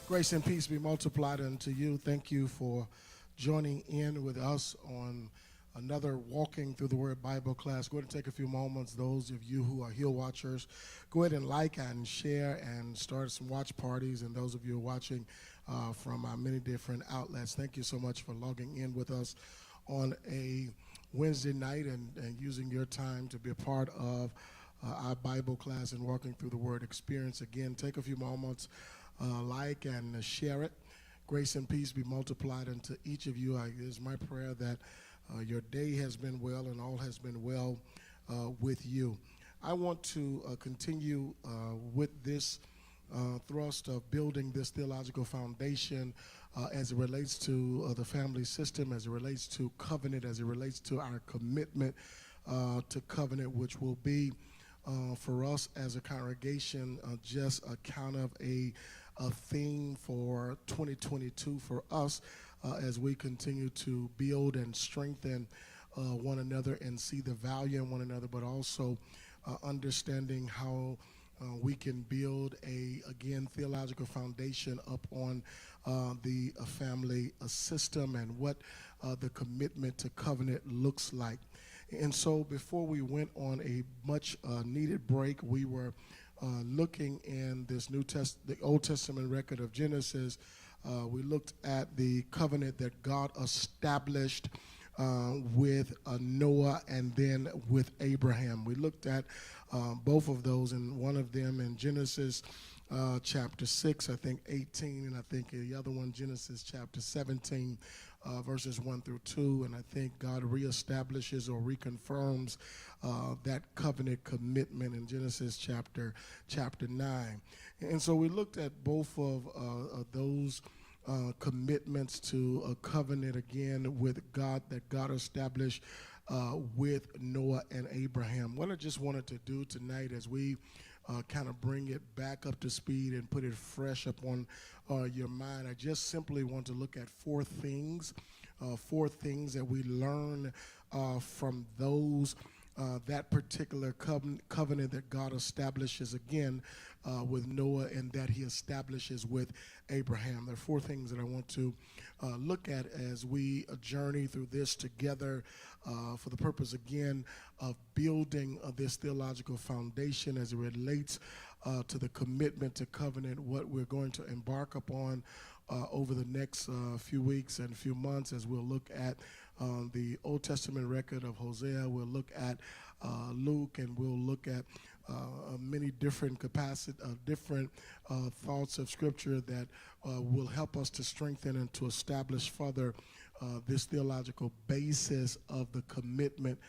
Grace and peace be multiplied unto you. Thank you for joining in with us on another Walking Through the Word Bible class. Go ahead and take a few moments. Those of you who are Hill Watchers, go ahead and like and share and start some watch parties. And those of you who are watching from our many different outlets, thank you so much for logging in with us on a Wednesday night and using your time to be a part of our Bible class and Walking Through the Word experience. Again, take a few moments. Like and share it. Grace and peace be multiplied unto each of you. It is my prayer that your day has been well and all has been well with you. I want to continue with this thrust of building this theological foundation as it relates to the family system, as it relates to covenant, as it relates to our commitment to covenant, which will be for us as a congregation just a kind of a theme for 2022 for us as we continue to build and strengthen one another and see the value in one another, but also understanding how we can build again, theological foundation up on the family system and what the commitment to covenant looks like. And so before we went on a much needed break, we were looking in this the Old Testament record of Genesis. We looked at the covenant that God established with Noah and then with Abraham. We looked at both of those, and one of them in Genesis chapter 6, I think 18, and I think the other one, Genesis chapter 17, verses 1 through 2, and I think God reestablishes or reconfirms that covenant commitment in Genesis chapter 9. And so we looked at both of those commitments to a covenant again with God that God established with Noah and Abraham. What I just wanted to do tonight as we kind of bring it back up to speed and put it fresh up on your mind, I just simply want to look at four things that we learn from those that particular covenant that God establishes again with Noah and that he establishes with Abraham. There are four things that I want to look at as we journey through this together for the purpose, again, of building this theological foundation as it relates to the commitment to covenant, what we're going to embark upon over the next few weeks and few months as we'll look at the Old Testament record of Hosea. We'll look at Luke, and we'll look at many different different thoughts of Scripture that will help us to strengthen and to establish further this theological basis of the commitment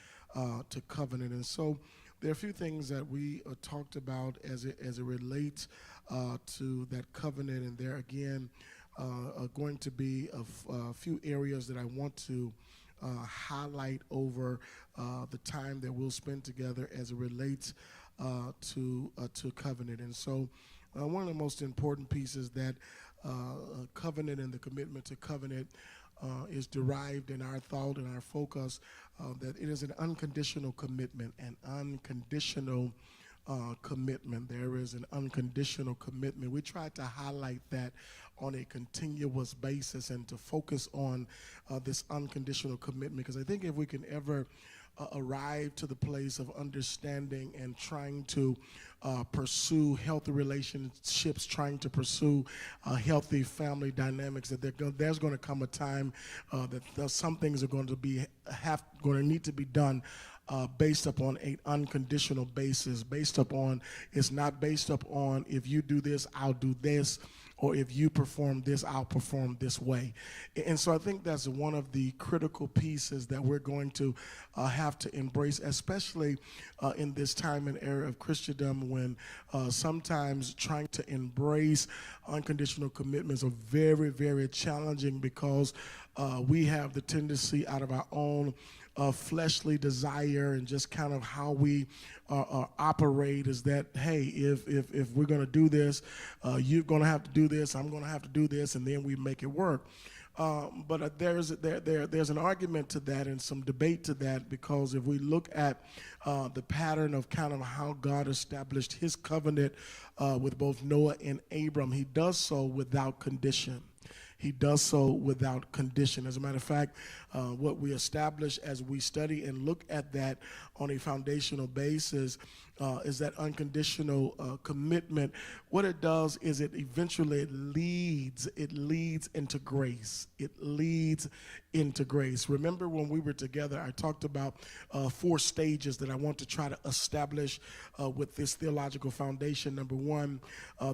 to covenant. And so there are a few things that we talked about as it relates to that covenant, and there again are going to be a few areas that I want to highlight over the time that we'll spend together as it relates to covenant. And so one of the most important pieces that covenant and the commitment to covenant is derived in our thought and our focus that it is an unconditional commitment, an unconditional commitment. There is an unconditional commitment. We try to highlight that on a continuous basis and to focus on this unconditional commitment, because I think if we can ever arrive to the place of understanding and trying to pursue healthy relationships, trying to pursue healthy family dynamics, that there's going to come a time that some things are going to need to be done based upon an unconditional basis, it's not based upon if you do this, I'll do this, or if you perform this, I'll perform this way. And so I think that's one of the critical pieces that we're going to have to embrace, especially in this time and era of Christendom when sometimes trying to embrace unconditional commitments are very, very challenging because we have the tendency out of our own fleshly desire and just kind of how we operate is that, hey, if we're going to do this, you're going to have to do this, I'm going to have to do this, and then we make it work. But there's an argument to that and some debate to that, because if we look at the pattern of kind of how God established his covenant with both Noah and Abram, he does so without condition. He does so without condition. As a matter of fact, what we establish as we study and look at that on a foundational basis is that unconditional commitment. What it does is it eventually leads into grace. It leads into grace. Remember when we were together, I talked about 4 stages that I want to try to establish with this theological foundation. Number 1,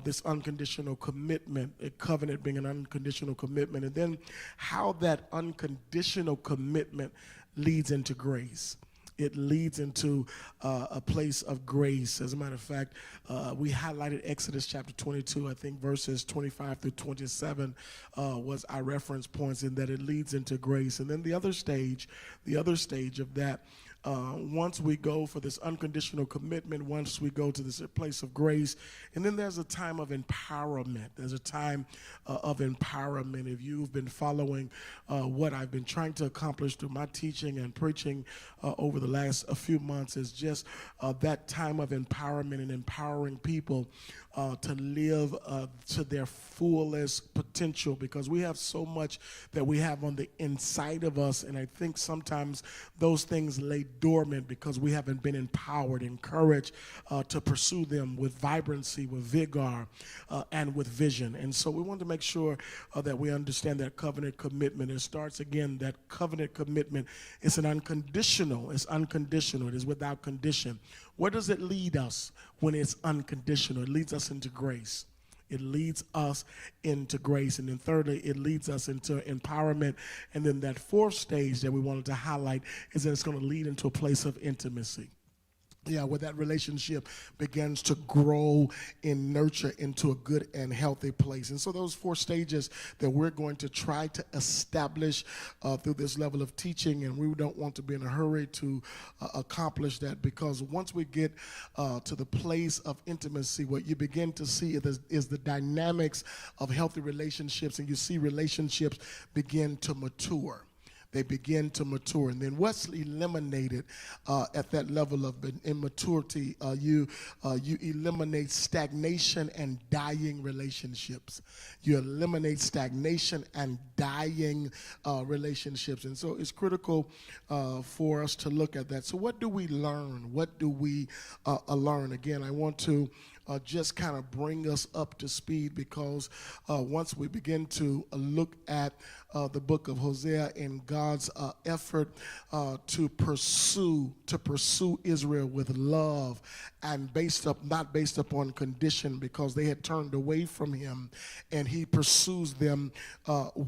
this unconditional commitment, a covenant being an unconditional commitment, and then how that unconditional commitment leads into grace. It leads into a place of grace. As a matter of fact, we highlighted Exodus chapter 22, I think verses 25 through 27 was our reference points, in that it leads into grace. And then the other stage of that, once we go for this unconditional commitment, once we go to this place of grace, and then there's a time of empowerment. There's a time of empowerment. If you've been following what I've been trying to accomplish through my teaching and preaching over the last few months, is just that time of empowerment and empowering people to live to their fullest potential, because we have so much that we have on the inside of us, and I think sometimes those things lay dormant because we haven't been empowered, encouraged to pursue them with vibrancy, with vigor, and with vision. And so we want to make sure that we understand that covenant commitment. It starts again, that covenant commitment is an unconditional. It's unconditional. It is without condition. Where does it lead us when it's unconditional? It leads us into grace. It leads us into grace. And then thirdly, it leads us into empowerment. And then that 4th stage that we wanted to highlight is that it's going to lead into a place of intimacy. Yeah, where that relationship begins to grow and nurture into a good and healthy place. And so those 4 stages that we're going to try to establish through this level of teaching, and we don't want to be in a hurry to accomplish that, because once we get to the place of intimacy, what you begin to see is the dynamics of healthy relationships, and you see relationships begin to mature. They begin to mature. And then what's eliminated at that level of immaturity, you eliminate stagnation and dying relationships. You eliminate stagnation and dying relationships. And so it's critical for us to look at that. So what do we learn? What do we learn? Again, I want to just kind of bring us up to speed, because once we begin to look at the book of Hosea and God's effort to pursue Israel with love, and not based upon condition, because they had turned away from him, and he pursues them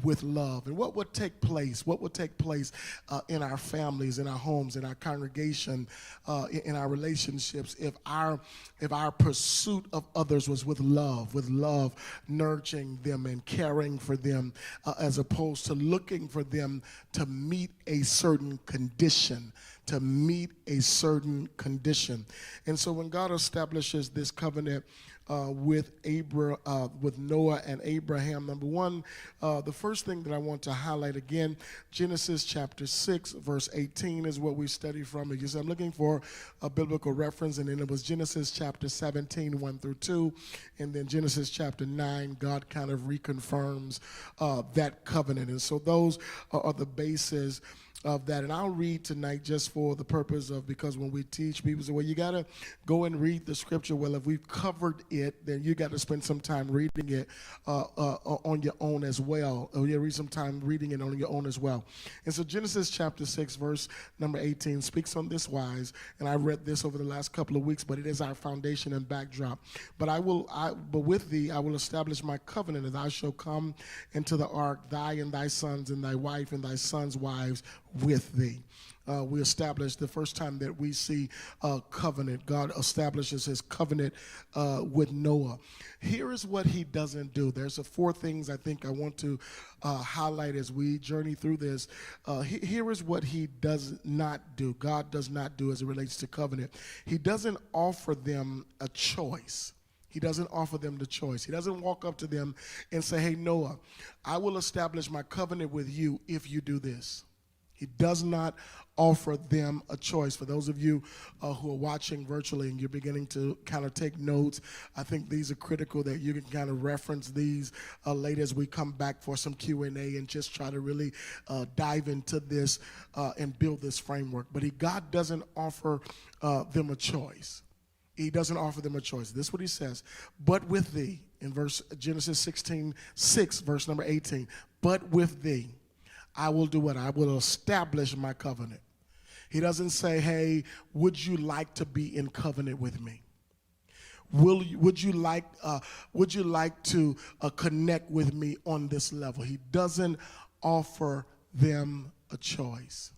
with love. And what would take place? What would take place in our families, in our homes, in our congregation, in our relationships, if our pursuit of others was with love, nurturing them and caring for them, as opposed to looking for them to meet a certain condition, And so when God establishes this covenant with Noah and Abraham, number 1, the first thing that I want to highlight again, Genesis chapter 6, verse 18 is what we study from. Because I'm looking for a biblical reference, and then it was Genesis chapter 17, 1 through 2, and then Genesis chapter 9, God kind of reconfirms that covenant. And so those are the bases of that. And I'll read tonight just for the purpose of, because when we teach, people say, well, you got to go and read the scripture. Well, if we've covered it, then you got to spend some time reading it on your own as well. Or you read some time reading it on your own as well. And so Genesis chapter 6, verse number 18 speaks on this wise, and I read this over the last couple of weeks, but it is our foundation and backdrop. But with thee I will establish my covenant, and thou shalt come into the ark, thy and thy sons and thy wife and thy sons' wives with thee. We established the first time that we see covenant. God establishes his covenant with Noah. Here is what he doesn't do. There's 4 things I think I want to highlight as we journey through this. Here is what he does not do. God does not do as it relates to covenant. He doesn't offer them a choice. He doesn't offer them the choice. He doesn't walk up to them and say, hey, Noah, I will establish my covenant with you if you do this. He does not offer them a choice. For those of you who are watching virtually and you're beginning to kind of take notes, I think these are critical that you can kind of reference these later as we come back for some Q&A and just try to really dive into this and build this framework. But God doesn't offer them a choice. He doesn't offer them a choice. This is what he says. But with thee, in Genesis 16:6, verse number 18, but with thee, I will do what? I will establish my covenant. He doesn't say, hey, would you like to be in covenant with me? Would you like to connect with me on this level? He doesn't offer them a choice.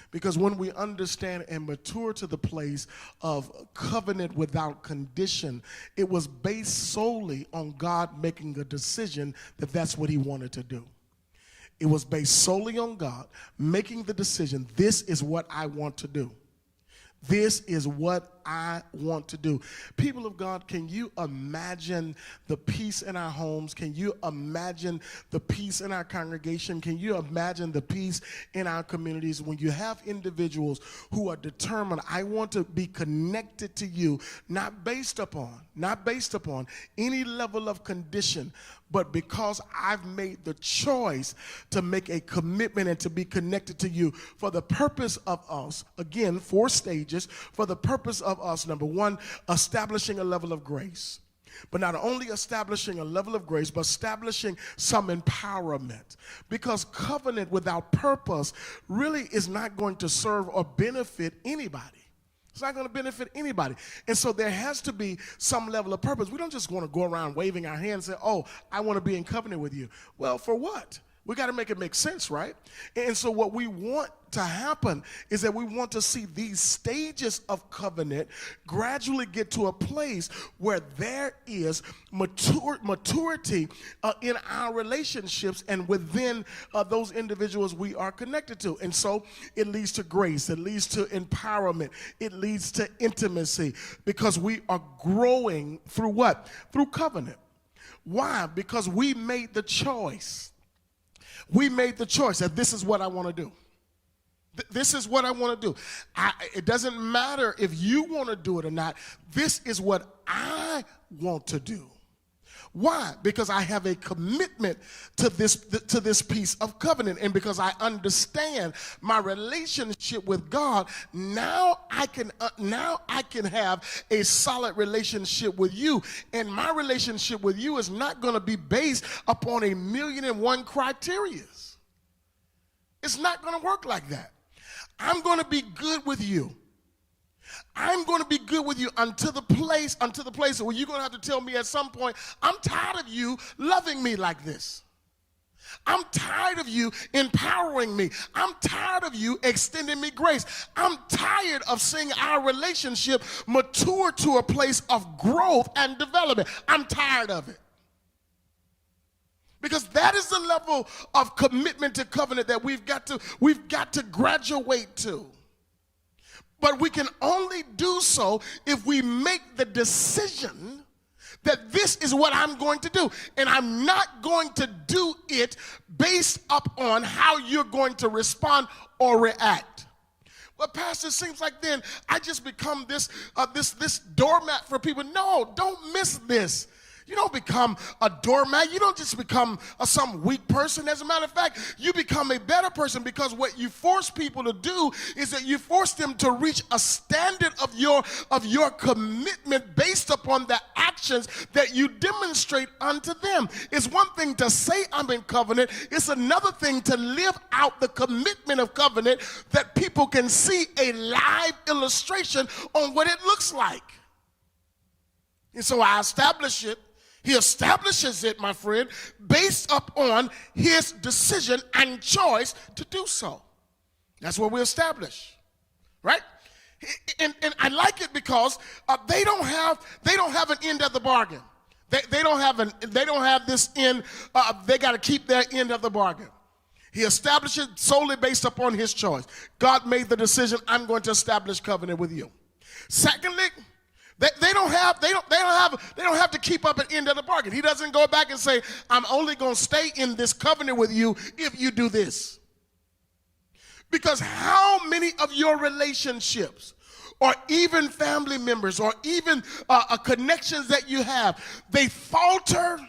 Because when we understand and mature to the place of covenant without condition, it was based solely on God making a decision that that's what he wanted to do. It was based solely on God making the decision, this is what I want to do. This is what I want to do. People of God, can you imagine the peace in our homes? Can you imagine the peace in our congregation? Can you imagine the peace in our communities when you have individuals who are determined, I want to be connected to you, not based upon any level of condition, but because I've made the choice to make a commitment and to be connected to you for the purpose of us, again, 4 stages, for the purpose of us, number 1, establishing a level of grace. But not only establishing a level of grace, but establishing some empowerment. Because covenant without purpose really is not going to serve or benefit anybody. It's not going to benefit anybody. And so there has to be some level of purpose. We don't just want to go around waving our hands and say, oh, I want to be in covenant with you. Well, for what? We got to make it make sense, right? And so what we want to happen is that we want to see these stages of covenant gradually get to a place where there is maturity in our relationships and within those individuals we are connected to. And so it leads to grace. It leads to empowerment. It leads to intimacy because we are growing through what? Through covenant. Why? Because we made the choice. We made the choice that this is what I want to do. This is what I want to do. It doesn't matter if you want to do it or not. This is what I want to do. Why? Because I have a commitment to this piece of covenant, and because I understand my relationship with God, now I can have a solid relationship with you, and my relationship with you is not going to be based upon 1,000,001 criteria. It's not going to work like that. I'm going to be good with you. I'm going to be good with you until the place where you're going to have to tell me at some point, I'm tired of you loving me like this. I'm tired of you empowering me. I'm tired of you extending me grace. I'm tired of seeing our relationship mature to a place of growth and development. I'm tired of it. Because that is the level of commitment to covenant that we've got to graduate to. But we can only do so if we make the decision that this is what I'm going to do. And I'm not going to do it based upon how you're going to respond or react. Well, Pastor, it seems like then I just become this doormat for people. No, don't miss this. You don't become a doormat. You don't just become some weak person. As a matter of fact, you become a better person, because what you force people to do is that you force them to reach a standard of your commitment based upon the actions that you demonstrate unto them. It's one thing to say I'm in covenant. It's another thing to live out the commitment of covenant that people can see a live illustration on what it looks like. And so I establish it. He establishes it, my friend, based upon his decision and choice to do so. That's what we establish, right? And I like it because they don't have an end of the bargain. They don't have this end. They got to keep their end of the bargain. He establishes it solely based upon his choice. God made the decision, I'm going to establish covenant with you. Secondly, They don't have to keep up an end of the bargain. He doesn't go back and say, I'm only going to stay in this covenant with you if you do this. Because how many of your relationships, or even family members, or even connections that you have, they falter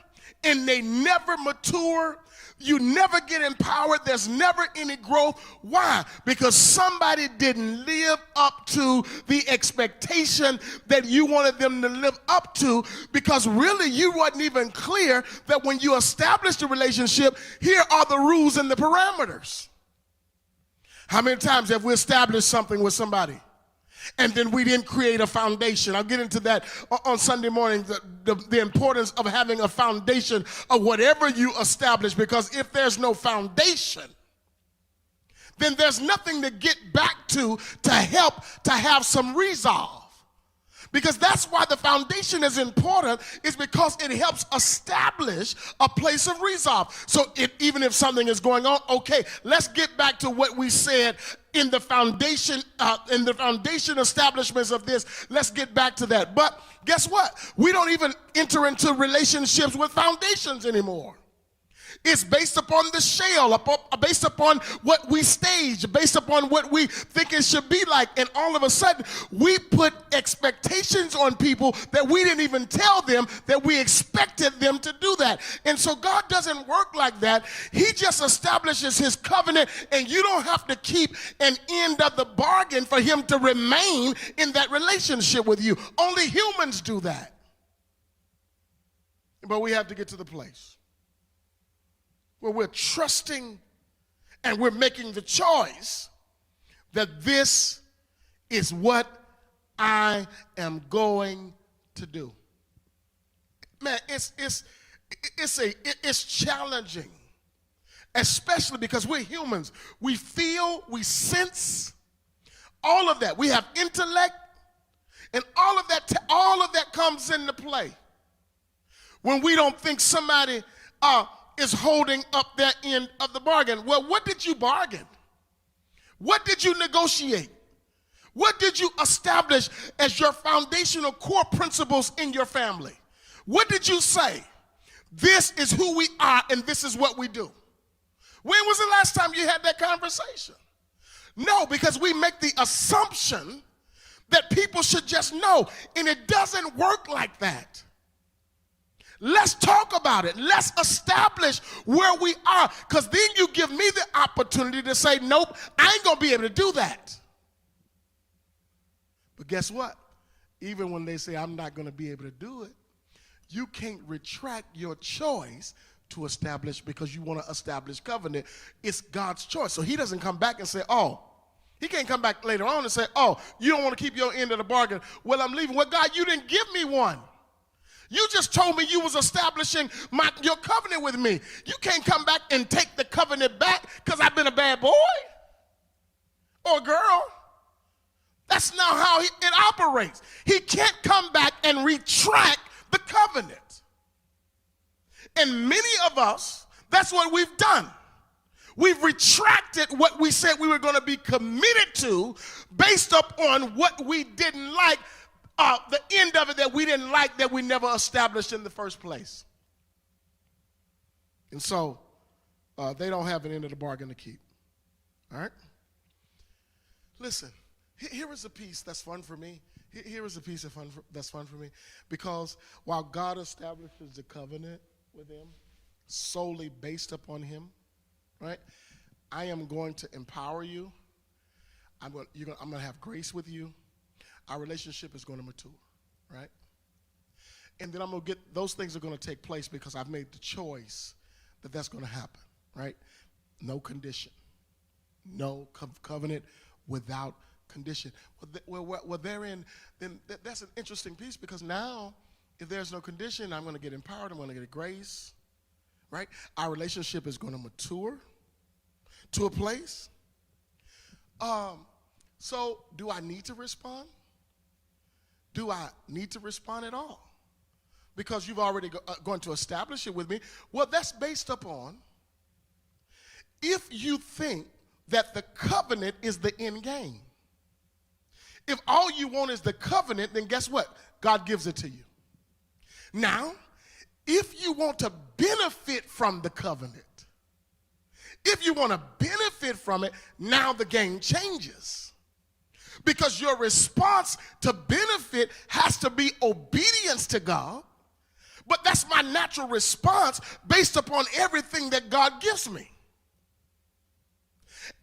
and they never mature. You never get empowered. There's never any growth. Why? Because somebody didn't live up to the expectation that you wanted them to live up to, because really you wasn't even clear that when you established a relationship, here are the rules and the parameters. How many times have we established something with somebody and then we didn't create a foundation? I'll get into that on Sunday morning, the importance of having a foundation of whatever you establish, because if there's no foundation, then there's nothing to get back to help to have some resolve. Because that's why the foundation is important, is because it helps establish a place of resolve. So even if something is going on, okay, let's get back to what we said in the foundation establishments of this. Let's get back to that. But guess what? We don't even enter into relationships with foundations anymore. It's based upon the shell, based upon what we stage, based upon what we think it should be like. And all of a sudden, we put expectations on people that we didn't even tell them that we expected them to do that. And so God doesn't work like that. He just establishes his covenant, and you don't have to keep an end of the bargain for him to remain in that relationship with you. Only humans do that. But we have to get to the place where we're trusting and we're making the choice that this is what I am going to do. Man, it's challenging, especially because we're humans. We feel, we sense, all of that. We have intellect, and all of that comes into play when we don't think somebody is holding up their end of the bargain. Well, what did you bargain? What did you negotiate? What did you establish as your foundational core principles in your family? What did you say? This is who we are and this is what we do. When was the last time you had that conversation? No, because we make the assumption that people should just know, and it doesn't work like that. Let's talk about it. Let's establish where we are, because then you give me the opportunity to say, nope, I ain't going to be able to do that. But guess what? Even when they say I'm not going to be able to do it, you can't retract your choice to establish, because you want to establish covenant. It's God's choice. So he doesn't come back and say, oh, he can't come back later on and say, oh, you don't want to keep your end of the bargain. Well, I'm leaving. Well, God, you didn't give me one. You just told me you was establishing your covenant with me. You can't come back and take the covenant back because I've been a bad boy or girl. That's not how it operates. He can't come back and retract the covenant. And many of us, that's what we've done. We've retracted what we said we were going to be committed to based upon what we didn't like. The end of it that we didn't like, that we never established in the first place. And so they don't have an end of the bargain to keep. All right? Listen, here is a piece that's fun for me. Here is a piece that's fun for me. Because while God establishes the covenant with him solely based upon him, right? I am going to empower you. I'm going to have grace with you. Our relationship is going to mature, right? And then those things are going to take place because I've made the choice that that's going to happen, right? No condition. No covenant without condition. Well, therein, then that's an interesting piece, because now if there's no condition, I'm going to get empowered, I'm going to get grace, right? Our relationship is going to mature to a place. So do I need to respond? Do I need to respond at all? Because you've already going to establish it with me. Well, that's based upon if you think that the covenant is the end game. If all you want is the covenant, then guess what? God gives it to you. Now, if you want to benefit from the covenant, if you want to benefit from it, now the game changes. Because your response to benefit has to be obedience to God. But that's my natural response based upon everything that God gives me.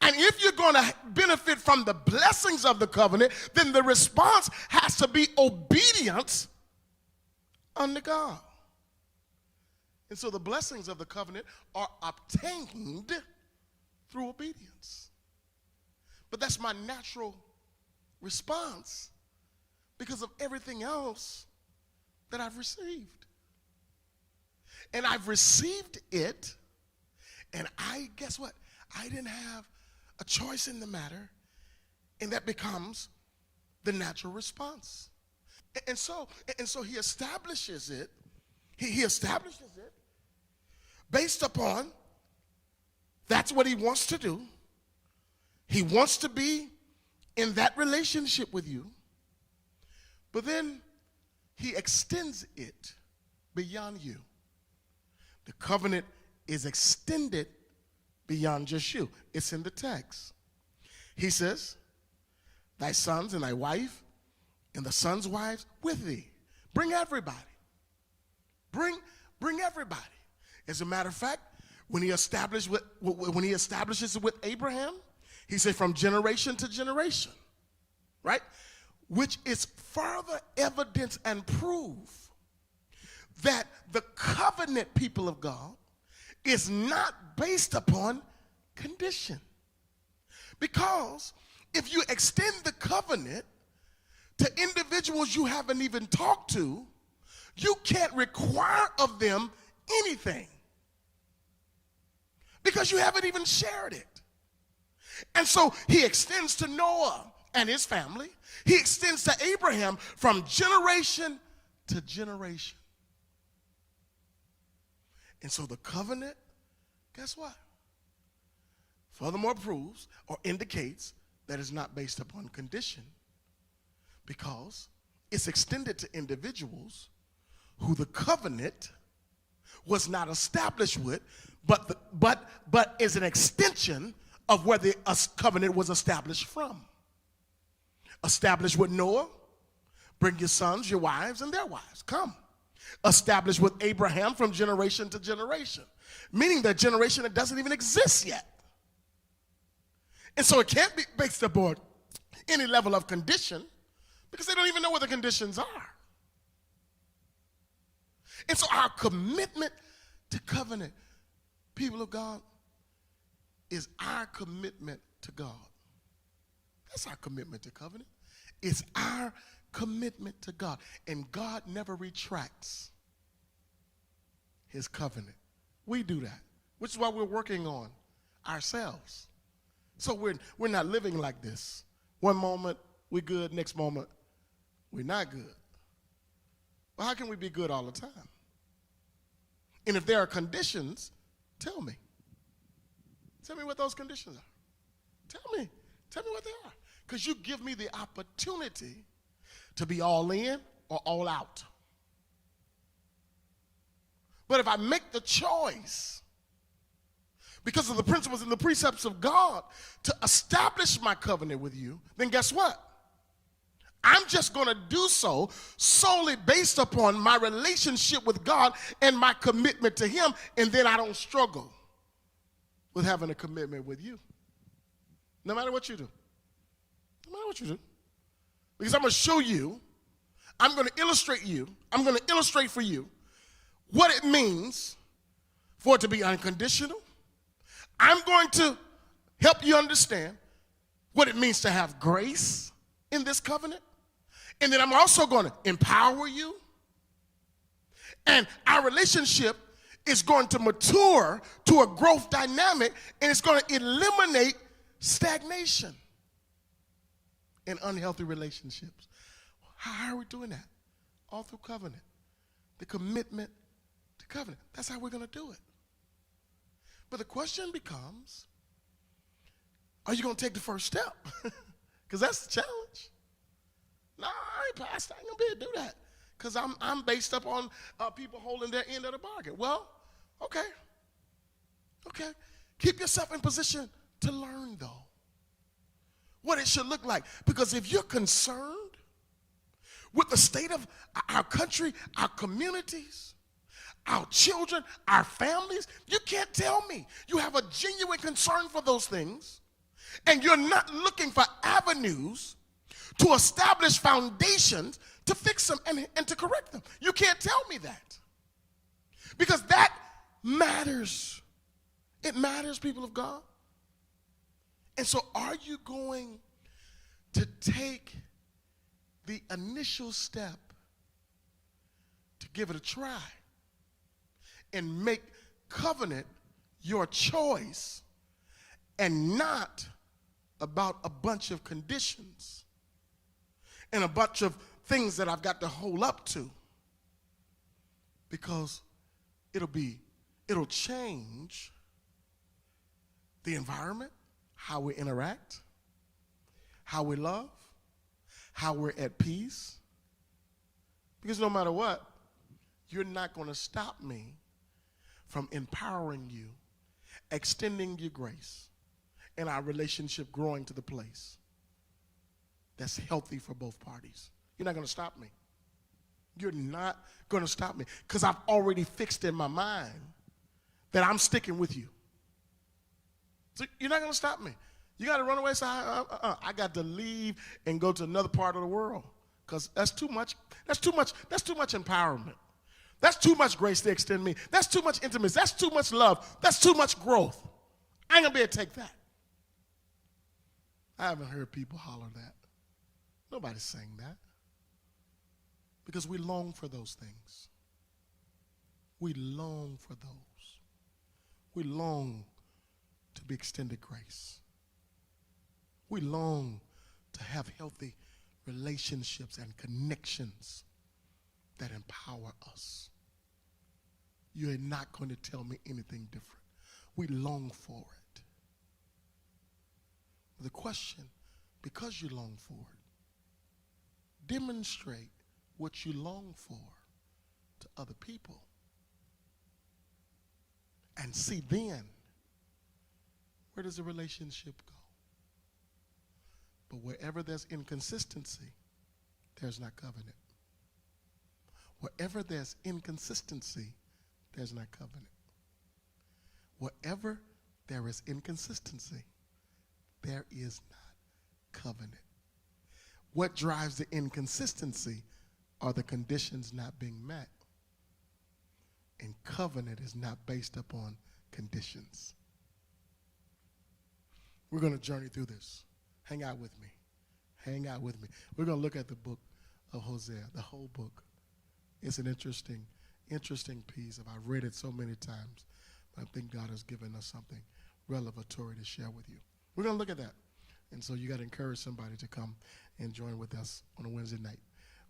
And if you're going to benefit from the blessings of the covenant, then the response has to be obedience unto God. And so the blessings of the covenant are obtained through obedience. But that's my natural response because of everything else that I've received. And I've received it, and guess what? I didn't have a choice in the matter, and that becomes the natural response. And so he establishes it. He establishes it based upon that's what he wants to do. He wants to be in that relationship with you. But then he extends it beyond you. The covenant is extended beyond just you. It's in the text. He says, thy sons and thy wife and the sons' wives with thee. Bring everybody. Bring everybody. As a matter of fact, when he establishes it with Abraham, he said from generation to generation, right? Which is further evidence and proof that the covenant, people of God, is not based upon condition. Because if you extend the covenant to individuals you haven't even talked to, you can't require of them anything because you haven't even shared it. And so he extends to Noah and his family. He extends to Abraham from generation to generation. And so the covenant, guess what? Furthermore proves or indicates that it's not based upon condition because it's extended to individuals who the covenant was not established with, but is an extension of where the covenant was established from. Established with Noah, bring your sons, your wives, and their wives. Come. Established with Abraham from generation to generation, meaning that generation that doesn't even exist yet. And so it can't be based upon any level of condition because they don't even know what the conditions are. And so our commitment to covenant, people of God, is our commitment to God. That's our commitment to covenant. It's our commitment to God. And God never retracts his covenant. We do that, which is why we're working on ourselves. So we're not living like this. One moment we're good, next moment we're not good. Well, how can we be good all the time? And if there are conditions, tell me. Tell me what those conditions are. Tell me what they are. Because you give me the opportunity to be all in or all out. But if I make the choice, because of the principles and the precepts of God, to establish my covenant with you, then guess what? I'm just going to do so solely based upon my relationship with God and my commitment to him, and then I don't struggle with having a commitment with you. No matter what you do. No matter what you do. Because I'm going to show you, I'm going to illustrate for you what it means for it to be unconditional. I'm going to help you understand what it means to have grace in this covenant. And then I'm also going to empower you. And our relationship is going to mature to a growth dynamic, and it's going to eliminate stagnation in unhealthy relationships. How are we doing that? All through covenant. The commitment to covenant. That's how we're going to do it. But the question becomes, are you going to take the first step? Because that's the challenge. No, I ain't pastor. I ain't going to be able to do that because I'm based up on people holding their end of the bargain. Well, okay. Okay. Keep yourself in position to learn, though, what it should look like. Because if you're concerned with the state of our country, our communities, our children, our families, you can't tell me you have a genuine concern for those things and you're not looking for avenues to establish foundations to fix them and to correct them. You can't tell me that. Because that matters. It matters, people of God. And so are you going to take the initial step to give it a try and make covenant your choice and not about a bunch of conditions and a bunch of things that I've got to hold up to? Because it'll change the environment, how we interact, how we love, how we're at peace. Because no matter what, you're not going to stop me from empowering you, extending your grace, and our relationship growing to the place that's healthy for both parties. You're not going to stop me. You're not going to stop me because I've already fixed in my mind that I'm sticking with you. So you're not going to stop me. You got to run away and say, I got to leave and go to another part of the world because that's too much. That's too much empowerment. That's too much grace to extend me. That's too much intimacy. That's too much love. That's too much growth. I ain't going to be able to take that. I haven't heard people holler that. Nobody's saying that. Because we long for those things. We long for those. We long to be extended grace. We long to have healthy relationships and connections that empower us. You're not going to tell me anything different. We long for it. The question, because you long for it, demonstrate what you long for to other people. And see then, where does the relationship go? But wherever there's inconsistency, there's not covenant. Wherever there's inconsistency, there's not covenant. Wherever there is inconsistency, there is not covenant. What drives the inconsistency are the conditions not being met. And covenant is not based upon conditions. We're going to journey through this. Hang out with me. Hang out with me. We're going to look at the book of Hosea, the whole book. It's an interesting piece. I've read it so many times, but I think God has given us something revelatory to share with you. We're going to look at that. And so you got to encourage somebody to come and join with us on a Wednesday night,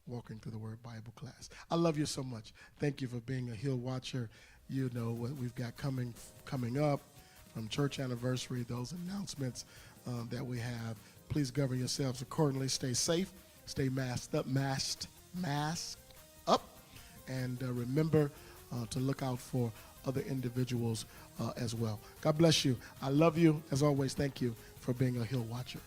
walking through the Word Bible class. I love you so much. Thank you for being a Hill Watcher. You know what we've got coming up from church anniversary, those announcements that we have. Please govern yourselves accordingly. Stay safe. Stay masked up. And remember to look out for other individuals as well. God bless you. I love you. As always, thank you for being a Hill Watcher.